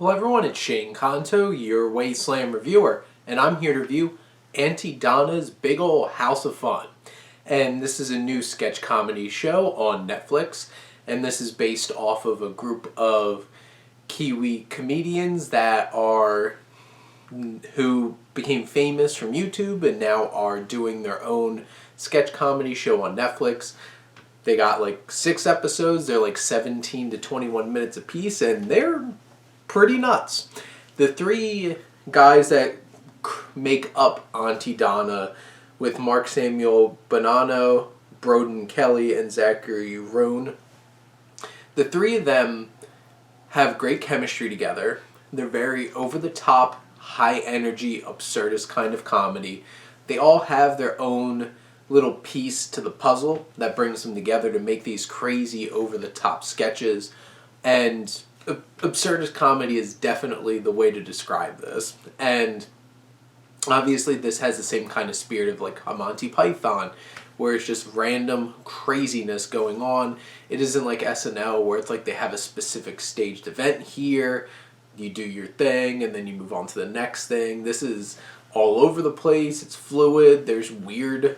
Hello everyone, it's Shane Kanto, your Wasteland reviewer, and I'm here to review Aunty Donna's Big Ol' House of Fun. And this is a new sketch comedy show on Netflix, and this is based off of a group of Kiwi comedians who became famous from YouTube and now are doing their own sketch comedy show on Netflix. They got like 6 episodes, they're like 17 to 21 minutes apiece, and they're pretty nuts. The 3 guys that make up Aunty Donna, with Mark Samuel Bonanno, Broden Kelly, and Zachary Rohn, the 3 of them have great chemistry together. They're very over-the-top, high-energy, absurdist kind of comedy. They all have their own little piece to the puzzle that brings them together to make these crazy, over-the-top sketches. And absurdist comedy is definitely the way to describe this. And obviously this has the same kind of spirit of like a Monty Python, where it's just random craziness going on. It isn't like SNL where it's like they have a specific staged event here, you do your thing, and then you move on to the next thing. This is all over the place, it's fluid, there's weird,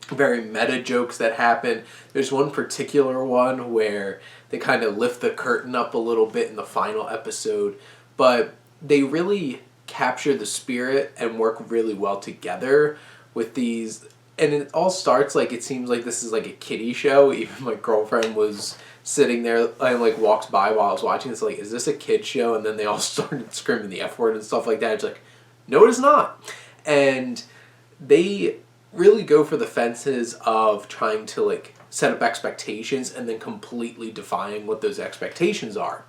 very meta jokes that happen. There's one particular one where they kind of lift the curtain up a little bit in the final episode, but they really capture the spirit and work really well together with these. And it all starts like, it seems like this is like a kiddie show. Even my girlfriend was sitting there and like walks by while I was watching this, like, is this a kid show? And then they all started screaming the F word and stuff like that. It's like, no, it is not. And they really go for the fences of trying to like set up expectations and then completely defying what those expectations are.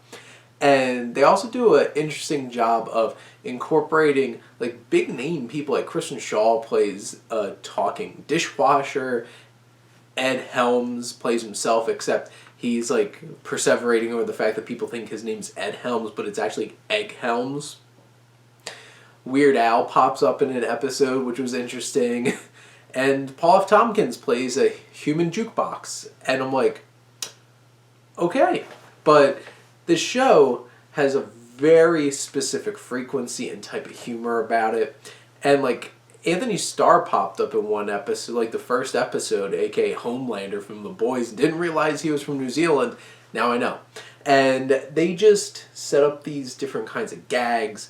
And they also do an interesting job of incorporating like big name people. Like Kristen Shaw plays a talking dishwasher. Ed Helms plays himself, except he's like perseverating over the fact that people think his name's Ed Helms, but it's actually Egg Helms. Weird Al pops up in an episode, which was interesting. And Paul F. Tompkins plays a human jukebox. And I'm like, okay. But the show has a very specific frequency and type of humor about it. And like Anthony Starr popped up in one episode, like the first episode, aka Homelander from The Boys. Didn't realize he was from New Zealand. Now I know. And they just set up these different kinds of gags,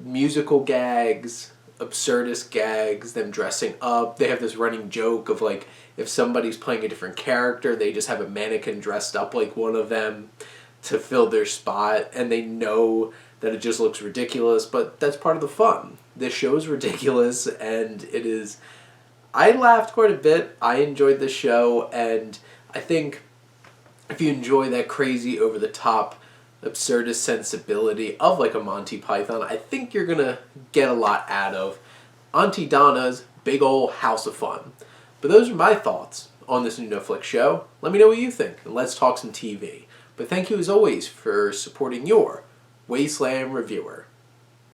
musical gags, absurdist gags, them dressing up. They have this running joke of like, if somebody's playing a different character, they just have a mannequin dressed up like one of them to fill their spot, and they know that it just looks ridiculous, but that's part of the fun. This show is ridiculous, and it is... I laughed quite a bit. I enjoyed the show, and I think if you enjoy that crazy, over-the-top, absurdist sensibility of like a Monty Python, I think you're gonna get a lot out of Aunty Donna's Big Ol' House of Fun. But those are my thoughts on this new Netflix show. Let me know what you think, and let's talk some TV. But thank you as always for supporting your Wasteland reviewer.